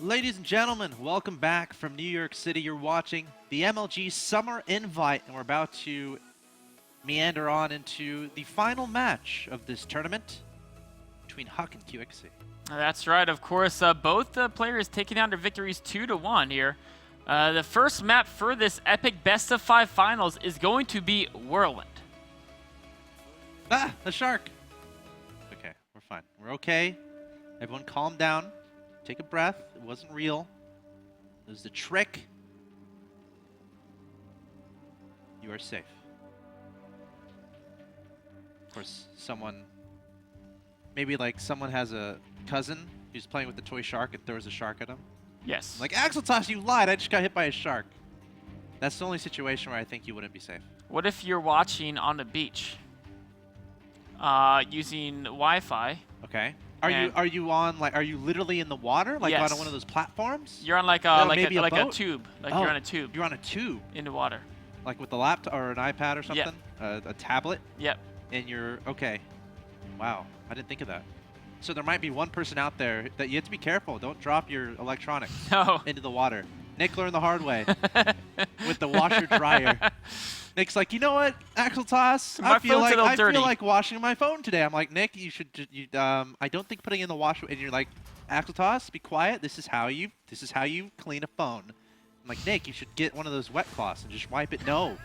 Ladies and gentlemen, welcome back from New York City. You're watching the MLG Summer Invite, and we're about to meander on into the final match of this tournament between Huck and QXC. That's right. Of course, both players taking down their victories 2-1 here. The first map for this epic best-of-5 finals is going to be Whirlwind. Ah, a shark. Okay, we're fine. We're okay. Everyone calm down. Take a breath. It wasn't real. It was a trick. You are safe. Of course, maybe like someone has a cousin who's playing with the toy shark and throws a shark at him. Yes. Like, Axel Toss, you lied. I just got hit by a shark. That's the only situation where I think you wouldn't be safe. What if you're watching on the beach using Wi-Fi? Okay. Are you literally in the water? Like yes. on one of those platforms? You're on like a tube. Like oh, you're on a tube. You're on a tube. In the water. Like with the laptop or an iPad or something? Yep. A tablet? Yep. And you're okay. Wow. I didn't think of that. So there might be one person out there that you have to be careful. Don't drop your electronics into the water. Nick learned the hard way with the washer dryer. Nick's like, you know what, Axel Toss? I feel like washing my phone today. I'm like, Nick, you should. I don't think putting it in the washer. And you're like, Axel Toss, be quiet. This is how you clean a phone. I'm like, Nick, you should get one of those wet cloths and just wipe it. No,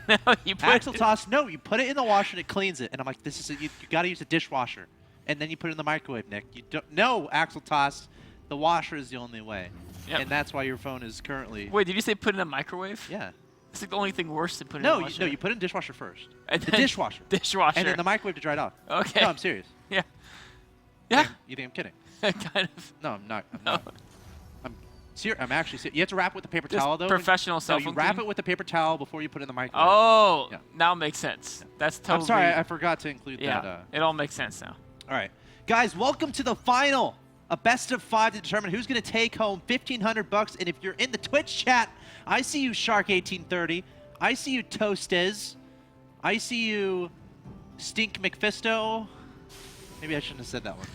Axel Toss, no, you put it in the washer and it cleans it. And I'm like, you got to use a dishwasher, and then you put it in the microwave. Nick, you don't. No, Axel Toss, the washer is the only way. Yep. And that's why your phone is currently. Wait, did you say put in a microwave? Yeah. It's like the only thing worse than putting in a washer. No, you put it in dishwasher first. And the dishwasher. Dishwasher. And then the microwave to dry it off. Okay. No, I'm serious. Yeah. Yeah. You think I'm kidding? Kind of. No, I'm not. I'm serious. I'm actually serious. You have to wrap it with a paper towel, though. Professional No, you wrap it with a paper towel before you put it in the microwave. Oh, yeah. Now it makes sense. Yeah. That's totally. I'm sorry, I forgot to include that. Yeah, it all makes sense now. All right. Guys, welcome to the final. A best of 5 to determine who's going to take home $1,500. And if you're in the Twitch chat, I see you, Shark1830. I see you, Toastez. I see you, Stink McFisto. Maybe I shouldn't have said that one.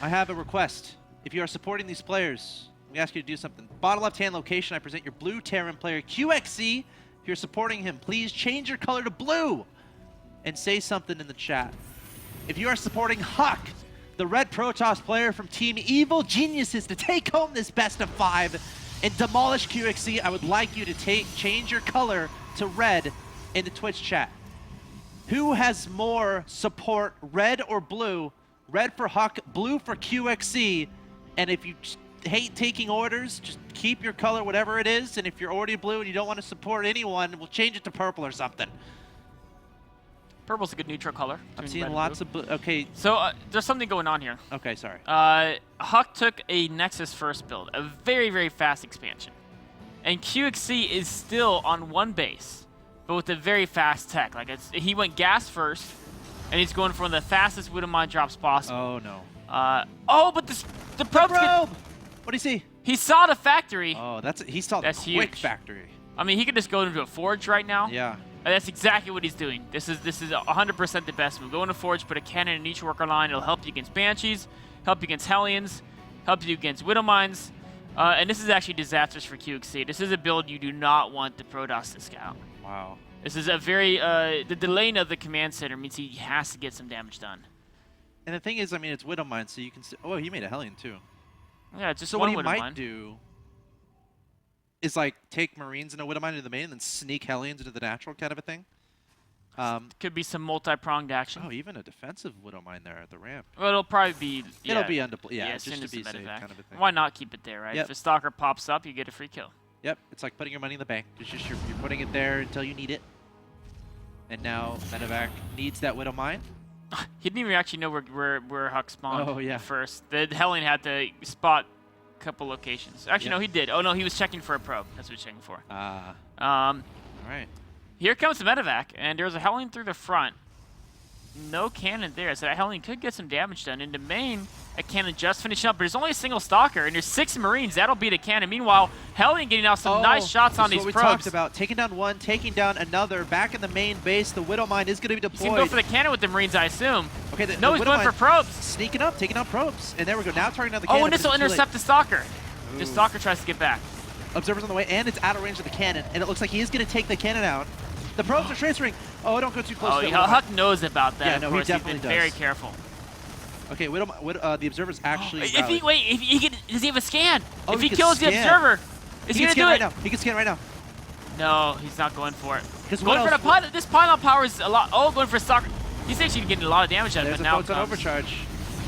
I have a request. If you are supporting these players, we ask you to do something. Bottom left-hand location, I present your blue Terran player, QXC. If you're supporting him, please change your color to blue and say something in the chat. If you are supporting Huck, the red Protoss player from Team Evil Geniuses, to take home this best of 5 and demolish QXC, I would like you to change your color to red in the Twitch chat. Who has more support, red or blue? Red for Huck, blue for QXC. And if you hate taking orders, just keep your color whatever it is. And if you're already blue and you don't want to support anyone, we'll change it to purple or something. Purple's a good neutral color. I'm seeing lots of blue. Okay. So there's something going on here. Okay, sorry. Huck took a Nexus first build, a very, very fast expansion. And QXC is still on one base, but with a very fast tech. Like he went gas first, and he's going for one of the fastest Widow Mine drops possible. Oh, no. But the probe! What do you see? He saw the factory. Oh, he saw the quick factory. I mean, he could just go into a forge right now. Yeah. And that's exactly what he's doing. This is 100% the best move. Go into Forge, put a cannon in each worker line. It'll help you against Banshees, help you against Hellions, help you against Widow Mines. And this is actually disastrous for QXC. This is a build you do not want the Protoss to scout. Wow. This is a very, the delaying of the command center means he has to get some damage done. And the thing is, I mean, it's Widow Mine, so you can oh, he made a Hellion too. Yeah, just so one what he Widow might Mine. do is like take Marines and a Widow Mine into the main and then sneak Hellions into the natural kind of a thing. Could be some multi-pronged action. Oh, even a defensive Widow Mine there at the ramp. Well, it'll probably be... It'll be just to be safe kind of a thing. Why not keep it there, right? Yep. If a Stalker pops up, you get a free kill. Yep, it's like putting your money in the bank. It's just you're putting it there until you need it. And now Medevac needs that Widow Mine. He didn't even actually know where Huck spawned at first. The Hellion had to spot a couple locations. Actually, yep. No, he did. Oh, no, he was checking for a probe. That's what he was checking for. All right. Here comes the Medevac, and there's a Hellion through the front. no cannon there. So that Hellion could get some damage done. Into main, a cannon just finishing up, but there's only a single Stalker, and there's 6 Marines. That'll beat a cannon. Meanwhile, Hellion getting out some nice shots on these what we probes. talked about. Taking down one, taking down another. Back in the main base, the Widow Mine is going to be deployed. He's going to go for the cannon with the Marines, I assume. Okay, no, he's going for probes. Sneaking up, taking out probes. And there we go. Now targeting down the Oh, cannon. and this will intercept the Stalker. The Stalker tries to get back. Observers on the way, and it's out of range of the cannon. And it looks like he is going to take the cannon out. The probes are transferring. Oh, don't go too close. Oh, Huck knows about that. Yeah, no, of course. he definitely He's been does. very careful. Okay, the Observer's actually Does he have a scan? Oh, if he he can kills the scan. Observer, is he going to do it? Right now. He can scan right now. No, he's not going for it. Going for the pylon. This pylon power is a lot. Oh, going for Stalker. He's actually getting a lot of damage out of it now. There's a overcharge.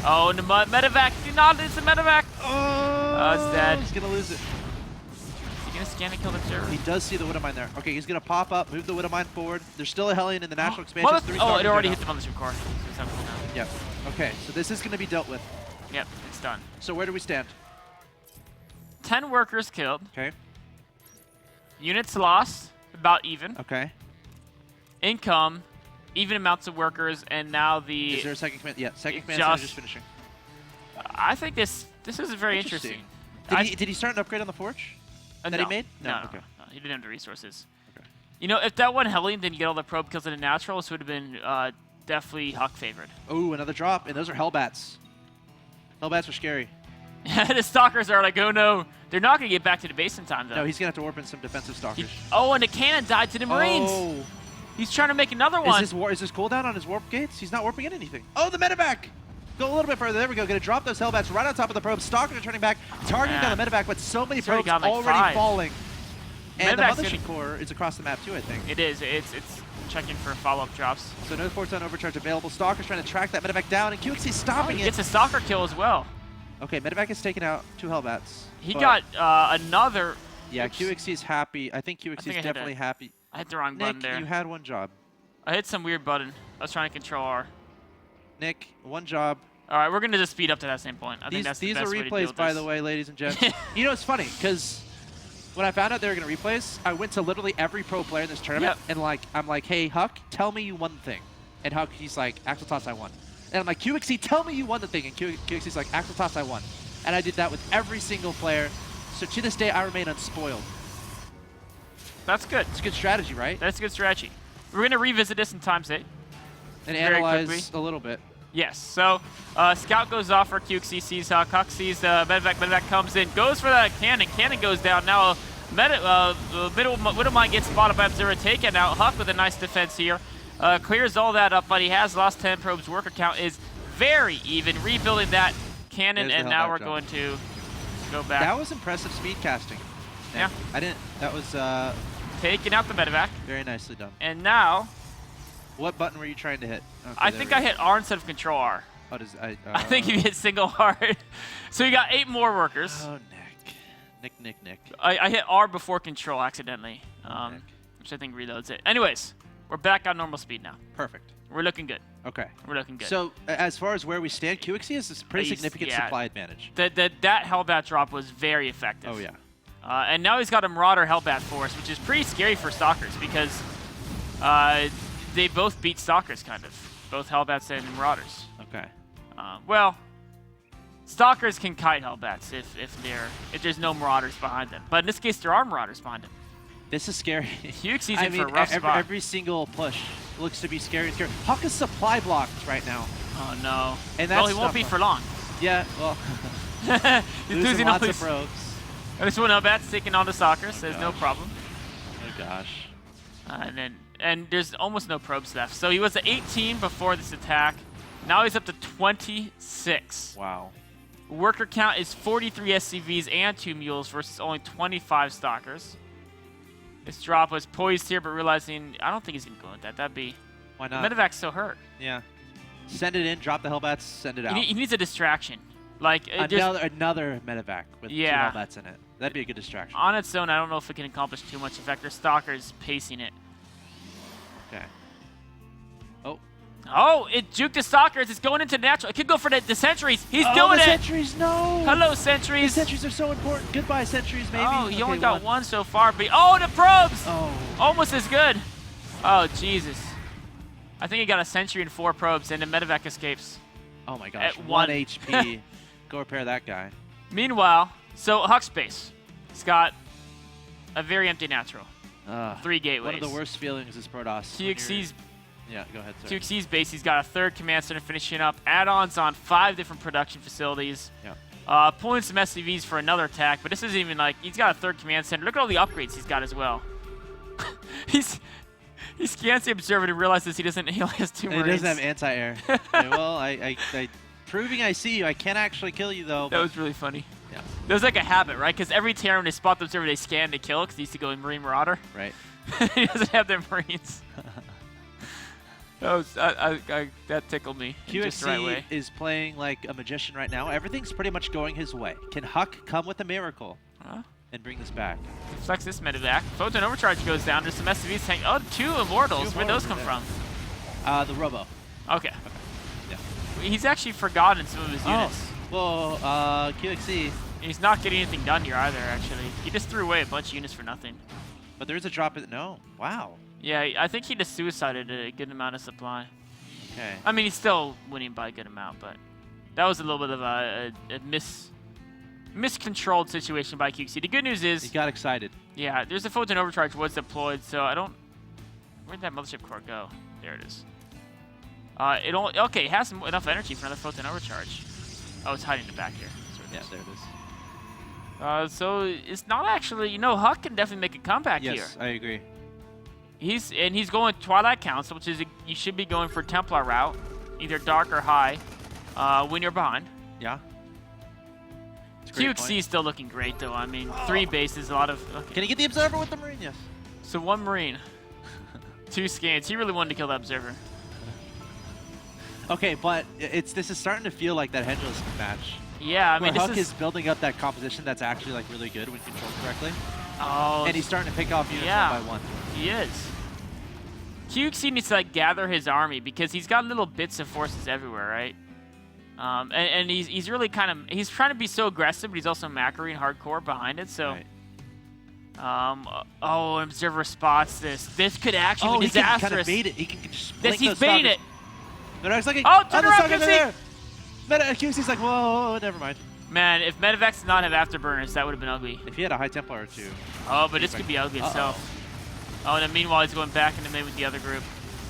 Oh, and the medevac. Do not. It's a medevac. Oh, it's dead. He's going to lose it. Is he going to scan and kill the Observer? He does see the Widow Mine there. Okay, he's going to pop up, move the Widow Mine forward. There's still a Hellion in the National Expansion. Oh, it already hit the Mothership Core. So it's up now. Yep. Okay, so this is going to be dealt with. Yep, it's done. So where do we stand? 10 workers killed. Okay. Units lost, about even. Okay. Income, even amounts of workers, and now the... Is there a second command? Yeah, second command center just finishing. I think this is very interesting. Did he start an upgrade on the Forge that no. he made? No, Okay. no, he didn't have the resources. Okay. You know, if that one Hellion didn't get all the probe kills in a natural, this would have been definitely Huck favored. Oh, another drop, and those are Hellbats. Hellbats are scary. The Stalkers are like, oh no. They're not going to get back to the base in time, though. No, he's going to have to warp in some defensive Stalkers. Oh, and the cannon died to the Marines. Oh. He's trying to make another one. Is this cooldown on his warp gates? He's not warping in anything. Oh, the medevac! Go a little bit further. There we go. Going to drop those Hellbats right on top of the probes. Stalkers are turning back, targeting down the medevac, but so many probes got, like, already 5. falling. And the Medevac's Mothership Core is across the map, too, I think. It is. It's checking for follow-up drops. So no Force-on overcharge available. Stalker's trying to track that medevac down, and QXC stopping He it. gets a Stalker kill as well. Okay, medevac is taking out 2 Hellbats. He got another... Yeah, Oops. QXC's happy. I think QXC's definitely happy. I hit the wrong button Nick, there. you had one job. I hit some weird button. I was trying to control R. Nick, one job. All right, we're going to just speed up to that same point. I think that's the These best are way to deal replays, with by this. the way, ladies and gents. You know, it's funny, because when I found out they were going to replays, I went to literally every pro player in this tournament, and I'm like, hey, Huck, tell me you won the thing. And Huck, he's like, Axel Toss, I won. And I'm like, QXC, tell me you won the thing. And QXC's like, Axel Toss, I won. And I did that with every single player. So to this day, I remain unspoiled. That's good. It's a good strategy, right? That's a good strategy. We're going to revisit this in times 8. And very analyze quickly. a little bit. Yes. So Scout goes off for QXC, sees Huck. Huck sees Medevac. Medevac comes in, goes for that cannon. Cannon goes down. Now Widowmine gets spotted by Observer, taken out. Huck with a nice defense here. Clears all that up, but he has lost 10 probes. Worker count is very even. Rebuilding that cannon, and now we're going to go back. That was impressive speed casting. Yeah. That was taking out the Medevac. very nicely done. And now... What button were you trying to hit? Okay, I think I hit R instead of Control R. Oh, I think you hit single R. So you got 8 more workers. Oh, Nick. I hit R before Control accidentally, Nick. which I think reloads it. Anyways, we're back on normal speed now. Perfect. We're looking good. Okay. We're looking good. So as far as where we stand, QXC has this pretty He's- significant yeah. supply advantage. That Hellbat drop was very effective. Oh, yeah. And now he's got a Marauder Hellbat Force, which is pretty scary for Stalkers because they both beat Stalkers, kind of. Both Hellbats and Marauders. Okay. Well, Stalkers can kite Hellbats if there's no Marauders behind them. But in this case, there are Marauders behind them. This is scary. QXC's in for a rough spot. Every single push looks to be scary and scary. Huck is supply blocked right now. Oh, no. And Well, that's he won't be not for long. Yeah, well, He's losing all lots these- of probes. And this one Hellbat's taking on the Stalkers, so there's no problem. Oh, gosh. And there's almost no probes left. So he was at 18 before this attack. Now he's up to 26. Wow. Worker count is 43 SCVs and 2 mules versus only 25 Stalkers. This drop was poised here, but realizing I don't think he's going to go with that. That'd be... Why not? Medevac's still hurt. Yeah. Send it in, drop the Hellbats, send it out. He needs a distraction. Like another medevac with 2 Hellbats in it. That'd be a good distraction. On its own, I don't know if it can accomplish too much. In fact, their Stalker's pacing it. Okay. Oh. Oh, it juked the Stalkers. It's going into natural. It could go for the Sentries. He's doing the it. Sentries, no. Hello, The Sentries. Sentries are so important. Goodbye, Sentries, maybe. Oh, he only Okay, got one so far. But oh, the probes. Oh. Almost as good. Oh, Jesus. I think he got a sentry and 4 probes, and the medevac escapes. Oh my gosh, At 1 1. HP. Go repair that guy. Meanwhile, so Huck Space. He's got a very empty natural. 3 gateways. One of the worst feelings is Protoss. QXC's Yeah, go ahead, sir. QXC's base, he's got a 3rd command center finishing up. Add-ons on 5 different production facilities. Yeah. Pulling some SCVs for another attack, but this isn't even like, he's got a 3rd command center. Look at all the upgrades he's got as well. He scans the observer and realizes he only has 2 Marines. He doesn't have anti-air. Okay, well, I proving I see you. I can't actually kill you, though. That was really funny. Yeah. That was like a habit, right? Because every Terran, when they spot the observer, they scan to kill, because he used to go in Marine Marauder. Right. He doesn't have their Marines. That was that tickled me in just the right way. QXC is playing like a magician right now. Everything's pretty much going his way. Can Huck come with a miracle and bring this back? Flex this medevac. Photon overcharge goes down. There's some SCVs tank. Oh, 2 Immortals. Where'd those come from? The Robo. Okay. Yeah. He's actually forgotten some of his units. Well, QXC. He's not getting anything done here either, actually. He just threw away a bunch of units for nothing. But there's a drop in. No. Wow. Yeah, I think he just suicided a good amount of supply. Okay. I mean, he's still winning by a good amount, but that was a little bit of a miscontrolled situation by QXC. The good news is... He got excited. Yeah, there's a Photon Overcharge was deployed, so I don't... Where'd that Mothership Core go? There it is. Okay, it has enough energy for another Photon Overcharge. Oh, it's hiding in the back here. Yeah, there it is. So it's not actually... You know, Huck can definitely make a comeback here. Yes, I agree. He's going Twilight Council, which is you should be going for Templar route, either dark or high, when you're behind. Yeah. QXC is still looking great though. I mean, 3 bases, a lot of. Okay. Can he get the observer with the Marine? Yes. So 1 Marine, 2 scans. He really wanted to kill that observer. Okay, but this is starting to feel like that Hendrix match. Yeah, I mean, Huck is building up that composition that's actually like really good when controlled correctly. Oh. And he's starting to pick off units one by one. He is. QXC needs to like gather his army because he's got little bits of forces everywhere, right? And he's really kind of he's trying to be so aggressive, but he's also macroing hardcore behind it. So, oh, observer spots this. This could actually be disastrous. He can kind of bait it. He can just blink he's baiting it. No, it's like oh, turn around, QXC. QXC's like, whoa, never mind. Man, if Medevacs did not have afterburners, that would have been ugly. If he had a high Templar or 2. Oh, but this could be ugly itself. Oh, and then meanwhile, he's going back into mid with the other group.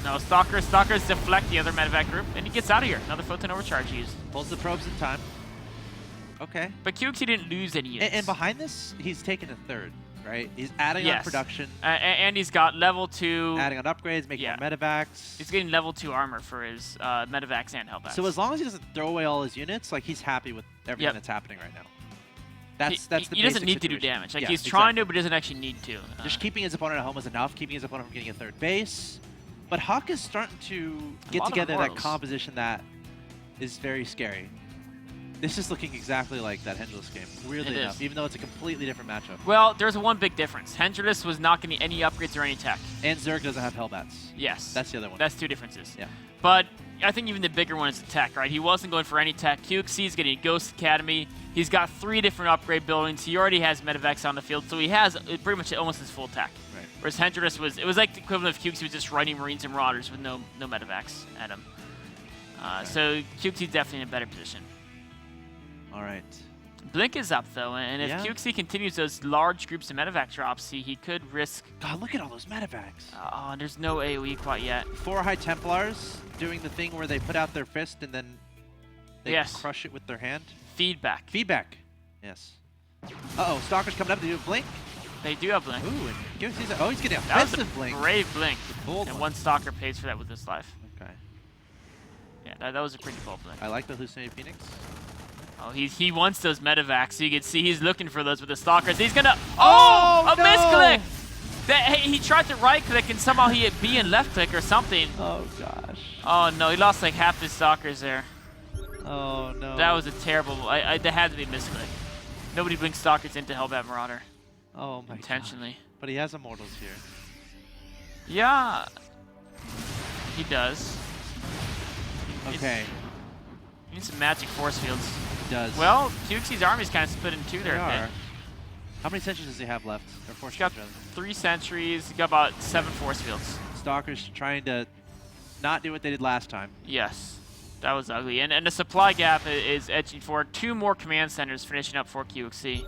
No, Stalkers deflect the other medevac group, and he gets out of here. Another Photon Overcharge used. Pulls the probes in time. Okay. But QXC didn't lose any units. And behind this, he's taken a 3rd, right? He's adding on production. And he's got level 2. Adding on upgrades, making more medevacs. He's getting level 2 armor for his medevacs and hellbacks. So as long as he doesn't throw away all his units, like he's happy with everything that's happening right now. That's the he doesn't need to do damage. Like he's trying to, but doesn't actually need to. Just keeping his opponent at home is enough. Keeping his opponent from getting a 3rd base. But Huck is starting to get together that composition that is very scary. This is looking exactly like that Hendrix game, weirdly enough, even though it's a completely different matchup. Well, there's one big difference. Hendrix was not getting any upgrades or any tech. And Zerg doesn't have Hellbats. Yes. That's the other one. That's 2 differences. Yeah. But I think even the bigger one is the tech, right? He wasn't going for any tech. QXC is getting Ghost Academy. He's got 3 different upgrade buildings. He already has medevacs on the field, so he has pretty much almost his full tech. Right. Whereas Hendrix it was like the equivalent of QXC was just running Marines and Marauders with no medevacs at him. So QXC is definitely in a better position. All right. Blink is up though, and if QXC continues those large groups of medevac drops, he could risk. God, look at all those medevacs. Oh, there's no AoE quite yet. 4 high Templars doing the thing where they put out their fist and then they crush it with their hand. Feedback. Feedback. Yes. Uh-oh, Stalker's coming up to do a blink. They do have blink. Ooh, and QXC's he's getting a that was a blink. brave blink. Bold and one Stalker pays for that with his life. Okay. Yeah, that was a pretty bold blink. I like the hallucinated Phoenix. Oh, he wants those medevacs. So you can see he's looking for those with the Stalkers. He's gonna. Oh, a misclick! He tried to right click and somehow he hit B and left click or something. Oh gosh. Oh no, he lost like half his Stalkers there. Oh no. That was a terrible. That had to be a misclick. Nobody brings Stalkers into Hellbat Marauder. Oh my intentionally. Gosh. But he has Immortals here. Yeah. He does. Okay. He needs some magic force fields. He does. Well, QXC's army's kind of split in 2 there. How many sentries does he have left? Or 4 He's got 3 sentries. He's got about 7 force fields. Stalker's trying to not do what they did last time. Yes, that was ugly. And the supply gap is edging forward. 2 more command centers finishing up for QXC.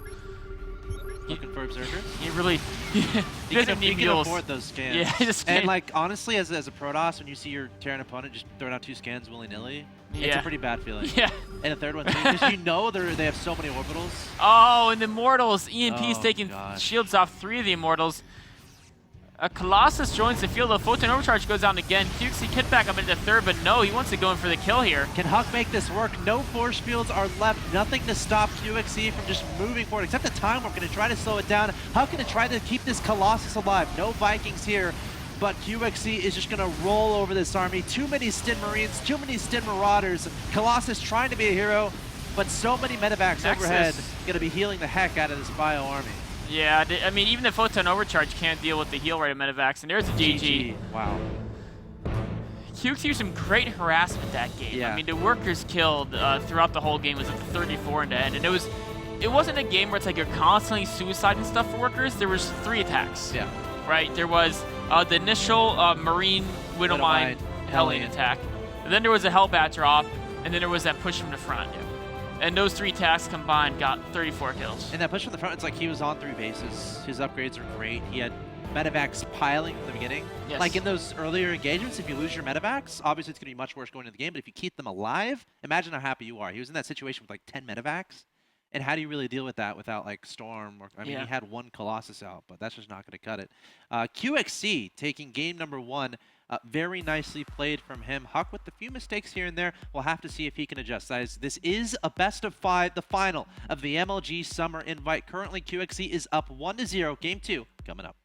Looking for observers. He really he doesn't need can mules. afford those scans. Yeah, he just and can't. like honestly, as a Protoss, when you see your Terran opponent just throwing out 2 scans willy-nilly, it's a pretty bad feeling. Yeah. And a third one too, because you know they have so many orbitals. Oh, and the Immortals. EMP's Oh, taking gosh. shields off 3 of the Immortals. A Colossus joins the field. A Photon Overcharge goes down again. QXC kit back up into 3rd, but no, he wants to go in for the kill here. Can Huck make this work? No force fields are left. Nothing to stop QXC from just moving forward, except the time. We're going to try to slow it down. Huck going to try to keep this Colossus alive. No Vikings here, but QXC is just going to roll over this army. Too many Stin Marines, too many Stin Marauders. Colossus trying to be a hero, but so many medevacs overhead. Going to be healing the heck out of this bio army. Yeah, I mean, even the Photon Overcharge can't deal with the heal rate of medevacs, and there's a GG. Wow. QXC used some great harassment that game. Yeah. I mean, the workers killed throughout the whole game was up to 34 in the end, and it wasn't a game where it's like you're constantly suiciding stuff for workers. There was 3 attacks. Yeah. Right? There was the initial Marine Widowmine Hellion attack, and then there was a Hellbat drop, and then there was that push from the front. Yeah. And those 3 attacks combined got 34 kills. And that push from the front, it's like he was on 3 bases. His upgrades are great. He had medevacs piling from the beginning. Yes. Like in those earlier engagements, if you lose your medevacs, obviously it's going to be much worse going into the game, but if you keep them alive, imagine how happy you are. He was in that situation with like 10 medevacs, and how do you really deal with that without like Storm? Or, I mean, he had 1 Colossus out, but that's just not going to cut it. QXC taking game number 1. Very nicely played from him. Huck with a few mistakes here and there. We'll have to see if he can adjust. This is a best of 5, the final of the MLG Summer Invite. Currently, QXC is up 1-0. Game 2 coming up.